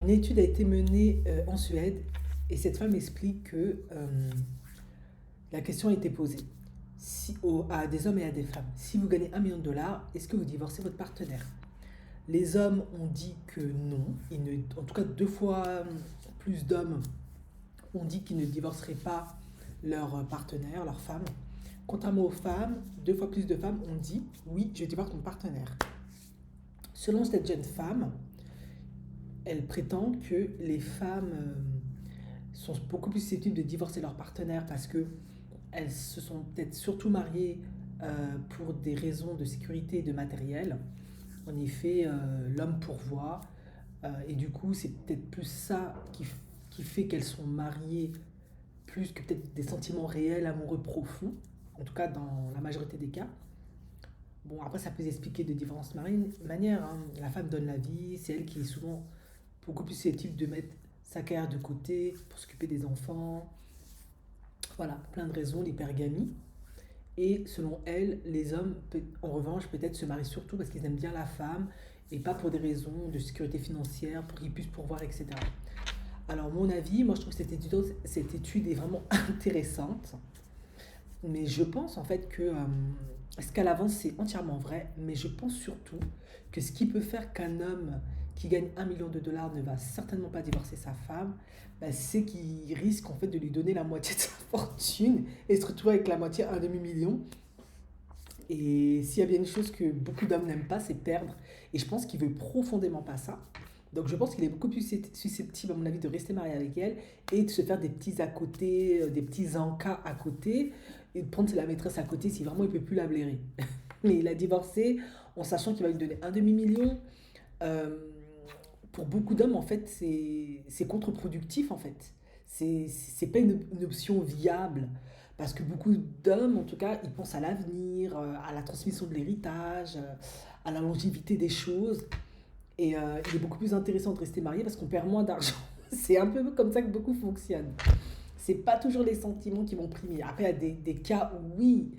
Une étude a été menée en Suède et cette femme explique que la question a été posée à des hommes et à des femmes. Si vous gagnez 1 million de dollars, est-ce que vous divorcez votre partenaire? Les hommes ont dit que non. En tout cas, 2 fois plus d'hommes ont dit qu'ils ne divorceraient pas leur partenaire, leur femme. Contrairement aux femmes, 2 fois plus de femmes ont dit oui, je divorce mon partenaire. Selon cette jeune femme, elle prétend que les femmes sont beaucoup plus susceptibles de divorcer leur partenaire parce que elles se sont peut-être surtout mariées pour des raisons de sécurité et de matériel. En effet, l'homme pourvoit et du coup, c'est peut-être plus ça qui fait qu'elles sont mariées plus que peut-être des sentiments réels, amoureux profonds, en tout cas dans la majorité des cas. Bon, après, ça peut s'expliquer de différentes manières, hein. La femme donne la vie, c'est elle qui est souvent beaucoup plus susceptible de mettre sa carrière de côté pour s'occuper des enfants. Voilà, plein de raisons, l'hypergamie. Et selon elle, les hommes, en revanche, peut-être se marient surtout parce qu'ils aiment bien la femme et pas pour des raisons de sécurité financière, pour qu'ils puissent pourvoir, etc. Alors, mon avis, moi je trouve que cette étude est vraiment intéressante. Mais je pense en fait que ce qu'elle avance, c'est entièrement vrai. Mais je pense surtout que ce qui peut faire qu'un homme qui gagne 1 million de dollars ne va certainement pas divorcer sa femme, bah, c'est qu'il risque en fait de lui donner la moitié de sa fortune et se retrouver avec la moitié, un demi-million. Et s'il y a bien une chose que beaucoup d'hommes n'aiment pas, c'est perdre. Et je pense qu'il veut profondément pas ça. Donc je pense qu'il est beaucoup plus susceptible, à mon avis, de rester marié avec elle et de se faire des petits à côté, des petits encas à côté, et de prendre la maîtresse à côté si vraiment il peut plus la blairer. Mais il a divorcé en sachant qu'il va lui donner un demi-million. Euh, pour beaucoup d'hommes, en fait, c'est contre-productif, en fait. C'est pas une option viable. Parce que beaucoup d'hommes, en tout cas, ils pensent à l'avenir, à la transmission de l'héritage, à la longévité des choses. Et il est beaucoup plus intéressant de rester marié parce qu'on perd moins d'argent. C'est un peu comme ça que beaucoup fonctionnent. C'est pas toujours les sentiments qui vont primer. Après, il y a des cas où oui,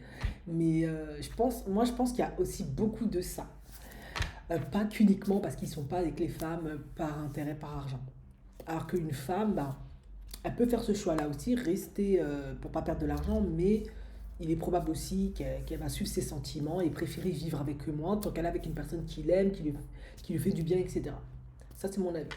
mais je pense qu'il y a aussi beaucoup de ça. Pas qu'uniquement parce qu'ils sont pas avec les femmes par intérêt, par argent. Alors qu'une femme, bah, elle peut faire ce choix-là aussi, rester pour pas perdre de l'argent, mais il est probable aussi qu'elle va suivre ses sentiments et préférer vivre avec moi tant qu'elle est avec une personne qui l'aime, qui lui fait du bien, etc. Ça, c'est mon avis.